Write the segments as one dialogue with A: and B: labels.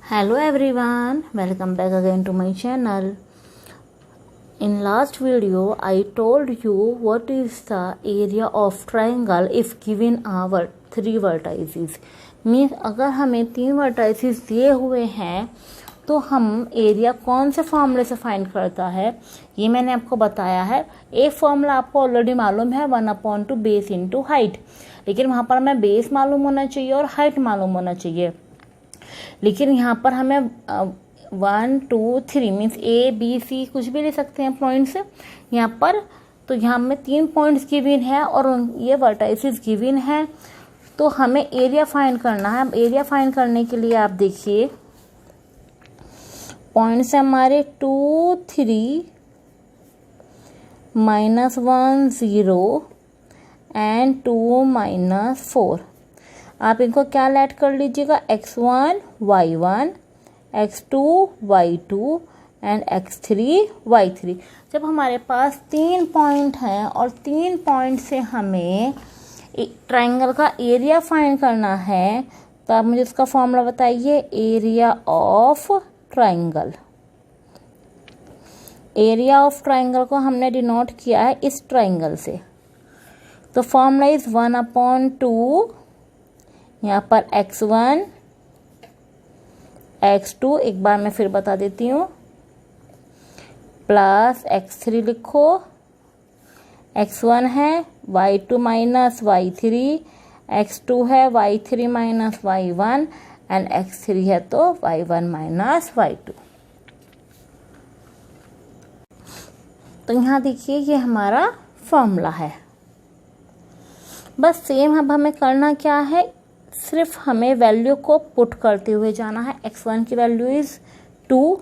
A: Hello everyone, welcome back again to my channel. In last video I told you what is the area of triangle if given our 3 vertices. Means अगर हमें 3 vertices दिए हुए हैं तो हम area कौन से फॉर्मूले से फाइंड करता है ये मैंने आपको बताया है। एक फॉर्मूला आपको ऑलरेडी मालूम है 1/2 बेस इंटू हाइट, लेकिन वहाँ पर हमें बेस मालूम होना चाहिए और हाइट मालूम होना चाहिए। लेकिन यहाँ पर हमें 1 2 3 मीन्स ए बी सी कुछ भी ले सकते हैं पॉइंट्स यहाँ पर। तो यहाँ में 3 पॉइंट्स गिवन है और ये वर्टाइसिस गिवन है, तो हमें एरिया फाइंड करना है। एरिया फाइंड करने के लिए आप देखिए पॉइंट्स हमारे 2 3 -1 0 एंड 2 -4। आप इनको क्या ऐड कर लीजिएगा, x1 y1 x2 y2 and x3 y3। जब हमारे पास 3 पॉइंट हैं और 3 पॉइंट से हमें ट्राइंगल का एरिया फाइंड करना है तो आप मुझे इसका फॉर्मूला बताइए। Area of triangle, area of triangle को हमने डिनोट किया है इस ट्राइंगल से, तो फॉर्मूला इज 1/2 यहाँ पर x1 x2 एक बार मैं फिर बता देती हूँ प्लस x3 लिखो, x1 है y2 माइनस y3, x2 है y3 minus y1 and x3 है तो y1 माइनस y2। तो यहाँ देखिए ये हमारा फॉर्मूला है। बस सेम अब हमें करना क्या है, सिर्फ हमें वैल्यू को पुट करते हुए जाना है। x1 की value is 2,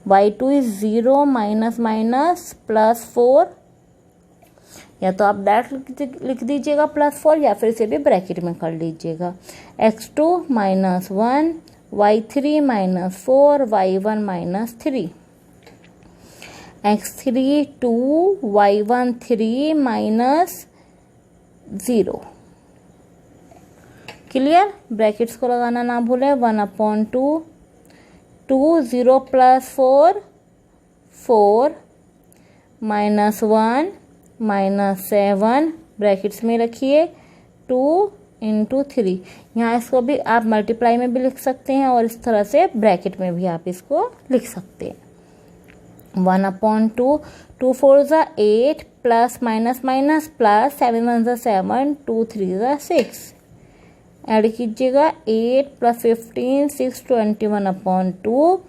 A: y2 is 0 minus minus +4, या तो आप डायरेक्ट लिख दीजिएगा +4 या फिर इसे भी ब्रैकेट में कर लीजिएगा। x2 -1 y3 -4 y1 -3 x3 2 y1 3 -0। Clear, brackets को लगाना ना भूलें। 1/2 2 0 + 4 4 -1 -7 ब्रैकेट्स में रखिए 2 × 3। यहाँ इसको भी आप मल्टीप्लाई में भी लिख सकते हैं और इस तरह से ब्रैकेट में भी आप इसको लिख सकते हैं। 1/2 2 4 8 plus minus minus plus 7 1 7 2 3 6 add कीजिएगा 8 + 15 6 21/2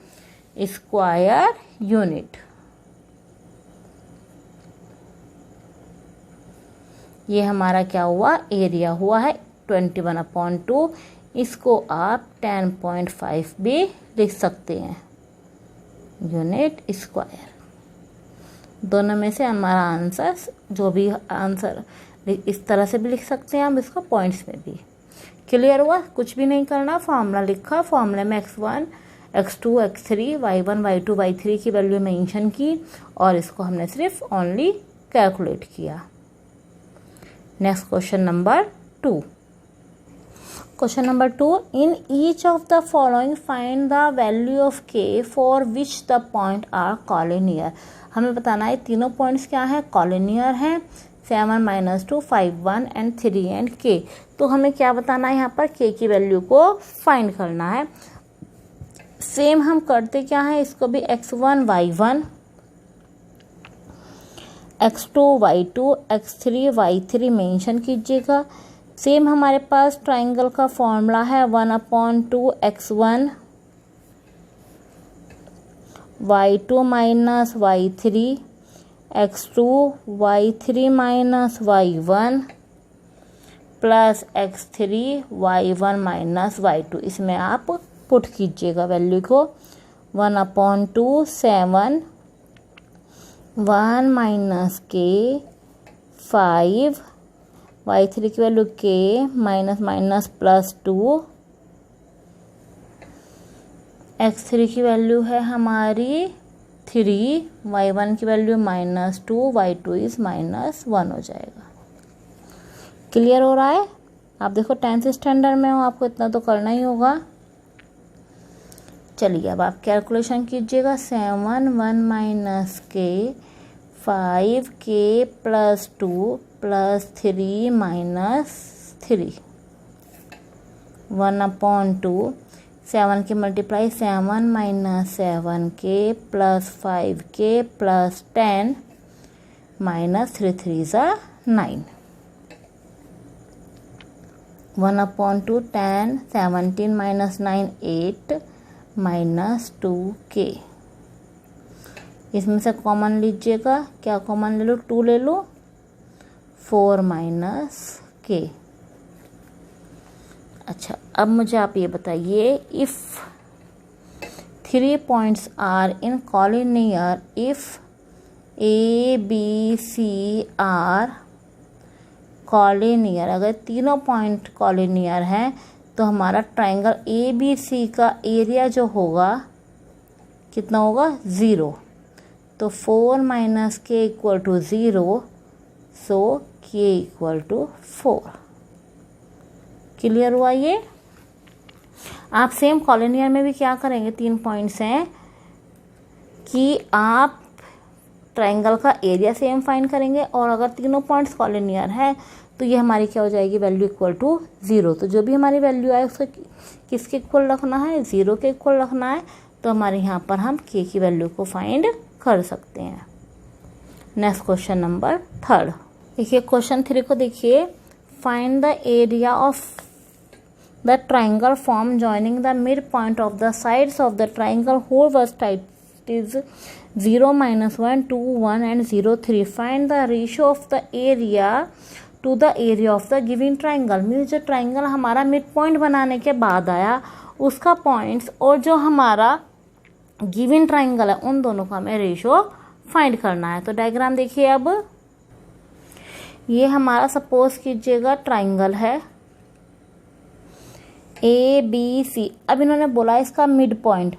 A: स्क्वायर यूनिट। ये हमारा क्या हुआ, एरिया हुआ है 21/2। इसको आप 10.5 भी लिख सकते हैं यूनिट स्क्वायर। दोनों में से हमारा आंसर, जो भी आंसर इस तरह से भी लिख सकते हैं आप इसको पॉइंट्स में भी। क्लियर हुआ, कुछ भी नहीं करना, फॉर्मूला लिखा, फॉर्मूले में x1 x2 x3 y1 y2 y3 की वैल्यू मेंशन की और इसको हमने सिर्फ ओनली कैलकुलेट किया। Next question number 2। Question number 2, in each of the following find the value of k for which the point are collinear. हमें बताना है तीनों पॉइंट्स क्या है, कॉलिनियर हैं, 7 -2 5 1 एंड 3 एंड k। तो हमें क्या बताना है, यहाँ पर k की वैल्यू को फाइंड करना है। सेम हम करते क्या है, इसको भी x1 y1 x2 y2 x3 y3 mention कीजिएगा। सेम हमारे पास ट्राइंगल का फॉर्मूला है 1/2 x1 y2 minus y3 x2 y3 minus y1 plus x3 y1 minus y2। इसमें आप पुट कीजिएगा वैल्यू को 1/2 7 1 माइनस k 5 y3 की value k minus minus +2 x3 की वैल्यू है हमारी 3 y1 की वैल्यू -2 y2 इज -1 हो जाएगा। क्लियर हो रहा है, आप देखो 10th स्टैंडर्ड में हो, आपको इतना तो करना ही होगा। चलिए अब आप कैलकुलेशन कीजिएगा। 7 1 माइनस के 5 के प्लस 2 प्लस 3 माइनस 3 1/2 7 के मल्टीप्लाई 7 माइनस 7 के प्लस 5 के plus 10 minus 3 3 9 1/2 10 17 minus 9 8 minus 2k। इसमें से कॉमन लीजिएगा, क्या कॉमन ले लो, 2 ले लो, 4 माइनस k। अच्छा अब मुझे आप ये बताइए, if 3 points are in collinear, if A B C are collinear, अगर तीनों पॉइंट कॉलिनियर हैं तो हमारा ट्राइंगल ए बी सी का एरिया जो होगा कितना होगा, 0। तो 4 माइनस के इक्वल टू 0, सो के इक्वल टू 4। क्लियर हुआ ये? आप सेम कॉलिनियर में भी क्या करेंगे, 3 पॉइंट्स हैं कि आप ट्राइंगल का एरिया सेम फाइंड करेंगे, और अगर तीनों पॉइंट्स कॉलिनियर है तो ये हमारी क्या हो जाएगी, वैल्यू इक्वल टू 0। तो जो भी हमारी वैल्यू आए उसको किसके इक्वल रखना है, 0 के इक्वल रखना है। तो हमारे यहाँ पर हम k की वैल्यू को फाइंड कर सकते हैं। Next question number 3। देखिए क्वेश्चन 3 को देखिए, find the area of the triangle form joining the mid point of the sides of the triangle whose vertices is 0 -1 2 1 and 0 3। Find the ratio of the area to the area of the giving triangle. Means जो triangle हमारा mid point बनाने के बाद आया उसका points और जो हमारा गिविंग ट्राइंगल है उन दोनों का हमें रेशियो फाइंड करना है। तो डायग्राम देखिए, अब ये हमारा सपोज कीजिएगा ट्राइंगल है ए बी सी। अब इन्होंने बोला इसका मिड पॉइंट,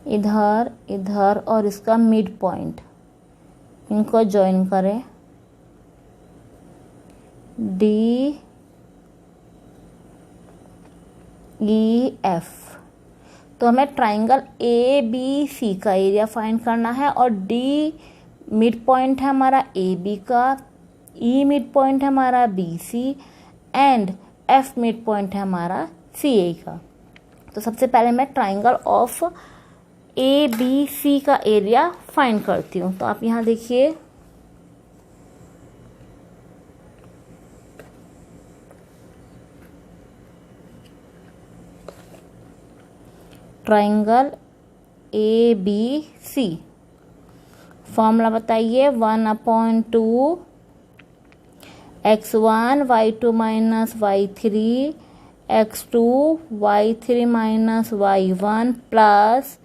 A: इधर इधर और इसका मिड पॉइंट, इनको ज्वाइन करें डी ई एफ। तो हमें ट्राइंगल ए बी सी का एरिया फाइंड करना है, और डी मिड पॉइंट है हमारा ए बी का, ई मिड पॉइंट है हमारा B C, and F mid point है हमारा सी ए का। तो सबसे पहले मैं triangle of A B C का एरिया फाइंड करती हूँ। तो आप यहाँ देखिए, triangle A B C, formula बताइए, 1/2 x1 y2 minus y3 x2 y3 minus y1 plus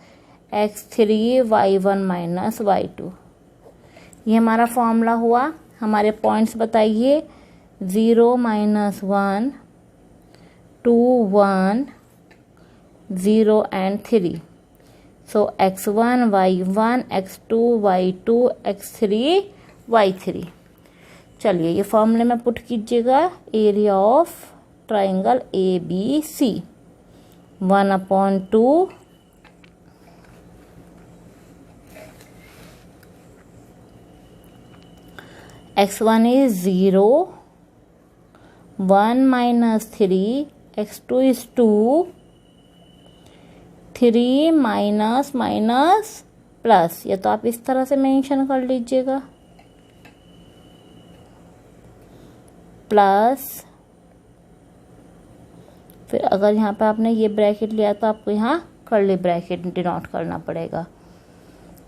A: x3 y1 minus y2। ये हमारा फॉर्मूला हुआ। हमारे पॉइंट्स बताइए, 0 -1 2 1 0 and 3। So x1 y1 x2 y2 x3 y3। चलिए ये फॉर्मूले में पुट कीजिएगा, area of triangle A B C 1/2 x1 is 0 1 minus 3 x2 is 2 3 minus minus plus, या तो आप इस तरह से मेंशन कर लीजिएगा, प्लस फिर अगर यहाँ पे आपने ये ब्रैकेट लिया तो आपको यहाँ कर्ली ब्रैकेट डिनोट करना पड़ेगा।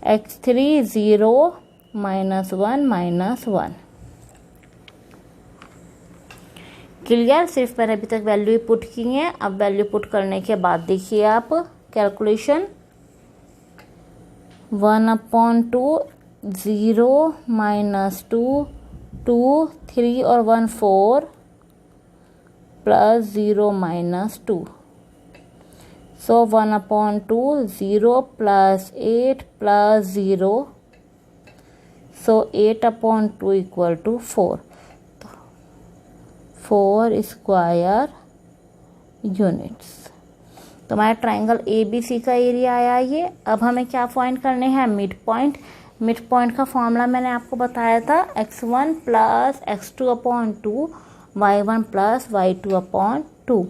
A: x3 0 -1 -1। क्लियर? सिर्फ मैंने अभी तक वैल्यू पुट की है। अब वैल्यू पुट करने के बाद देखिए आप कैलकुलेशन, 1/2 0 -2 2 3 और 1 4 plus 0 -2। So 1/2 0 plus 8 plus 0, so 8/2 equal to 4। 4 square units. तो हमारा ट्राइंगल ABC का एरिया आया ये। अब हमें क्या फाइंड करने हैं, मिड पॉइंट। मिड पॉइंट का फॉर्मूला मैंने आपको बताया था, x1 plus x2 upon 2, y1 plus y2 upon 2।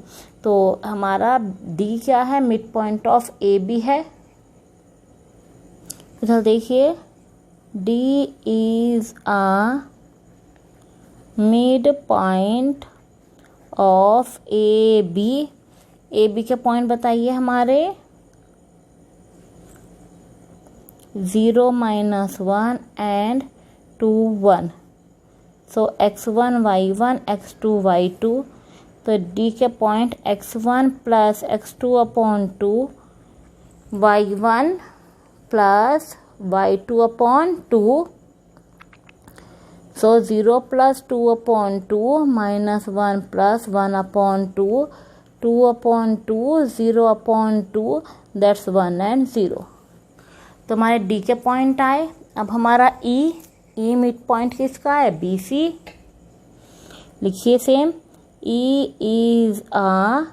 A: तो हमारा D क्या है, मिड पॉइंट ऑफ AB है। इधर देखिए, D is a mid point of AB। AB के पॉइंट बताइए हमारे 0, -1 and 2, 1। So x1 y1 x2 y2। तो D के point x1 plus x2 upon 2, y1 plus y2 upon 2। So 0 plus 2 upon 2 -1 plus 1 upon 2, 2 upon 2, 0 upon 2, that's 1 and 0। तो हमारे D के point आए। अब हमारा E मिड पॉइंट किसका है, BC। लिखिए same, E is a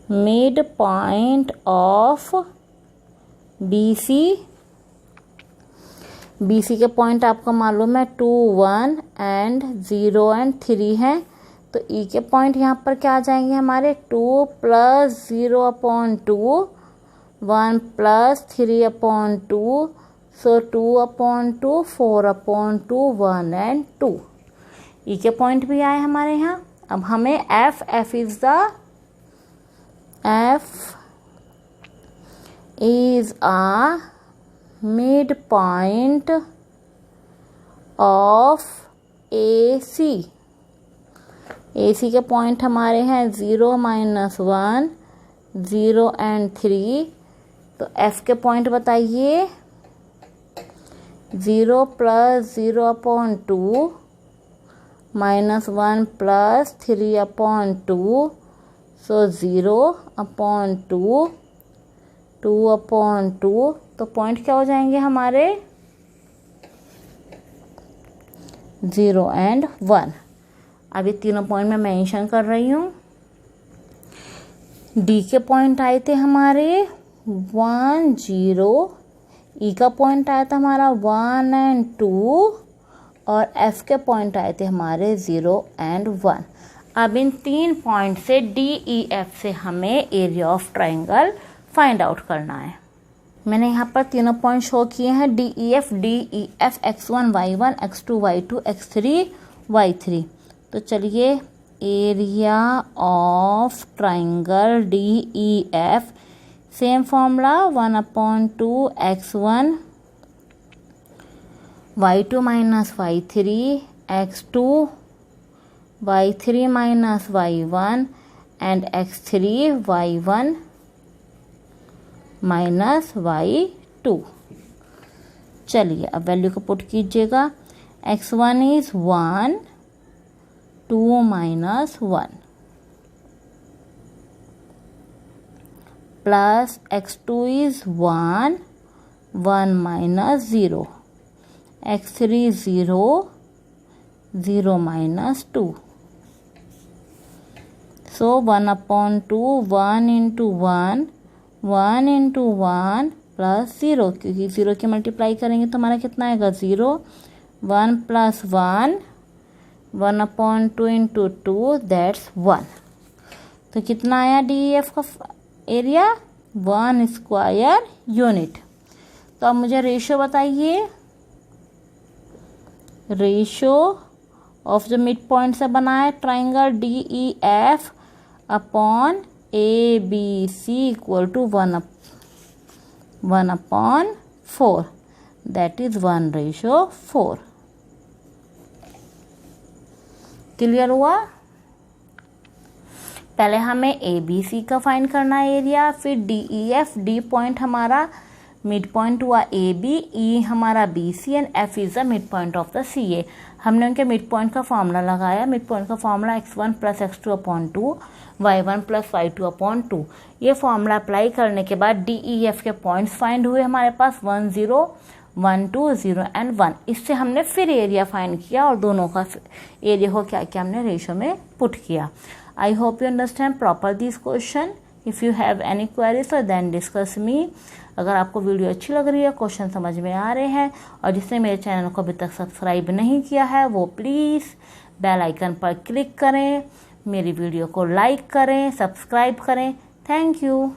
A: mid point of BC। BC के पॉइंट आपको मालूम है 2, 1 एंड 0 एंड 3 हैं। तो E के पॉइंट यहाँ पर क्या आ जाएंगे हमारे, 2 plus 0 upon 2, 1 plus 3 upon 2, so 2 upon 2, 4 upon 2, 1 and 2। E के पॉइंट भी आए हमारे यहाँ। अब हमें F is a mid point of AC। AC के पॉइंट हमारे हैं 0, -1, 0 एंड 3। तो F के पॉइंट बताइए 0 प्लस 0 अपॉन 2, -1 प्लस 3 अपॉन 2, सो 0 अपॉन 2, 2 अपॉन 2। तो पॉइंट क्या हो जाएंगे हमारे, 0 एंड 1। अब ये तीनों पॉइंट मैं मेंशन कर रही हूँ। D के पॉइंट आए थे हमारे 1, 0। E का पॉइंट आया था हमारा 1 एंड 2। और F के पॉइंट आए थे हमारे 0 एंड 1। अब इन 3 पॉइंट से DEF से हमें area of triangle find out करना है। मैंने यहाँ पर तीनों पॉइंट शो किए हैं, DEF x1 y1 x2 y2 x3 y3। तो चलिए, area of triangle DEF, same formula 1/2 x1 y2 minus y3 x2 y3 minus y1 and x3 y1 minus y2। चलिए अब वैल्यू को पुट कीजिएगा। x1 is 1, 2 minus 1 plus x2 is 1, 1 minus 0, x3 0, 0 minus 2। So 1/2, 1 into 1, 1 into 1 plus 0, क्योंकि 0 की multiply करेंगे तो हमारा कितना आएगा 0, 1 प्लस 1, 1/2 इंटू 2, दैट्स 1। तो कितना आया DEF का एरिया, 1 स्क्वायर यूनिट। तो अब मुझे रेशियो बताइए, रेशियो ऑफ जो मिड पॉइंट से बना है triangle DEF upon ABC equal to 1/4, that is 1/4। Clear हुआ। पहले हमें ABC का फाइंड करना है एरिया, फिर DEF, D पॉइंट हमारा मिड पॉइंट हुआ AB, E हमारा BC and F is the mid point of the CA। हमने उनके मिड पॉइंट का फॉर्मूला लगाया। मिड पॉइंट का formula x1 plus x2 upon 2, y1 plus y2 upon 2। ये formula apply करने के बाद DEF के पॉइंट्स फाइंड हुए हमारे पास 1, 0, 1 2 0 एंड 1। इससे हमने फिर एरिया फाइंड किया और दोनों का एरिया को क्या किया हमने रेशो में पुट किया। I hope you understand proper this question. If you have any queries so then discuss me. अगर आपको वीडियो अच्छी लग रही है, क्वेश्चन समझ में आ रहे हैं और जिसने मेरे चैनल को अभी तक सब्सक्राइब नहीं किया है वो प्लीज़ बेल आइकन पर क्लिक करें, मेरी वीडियो को लाइक करें, सब्सक्राइब करें। Thank you.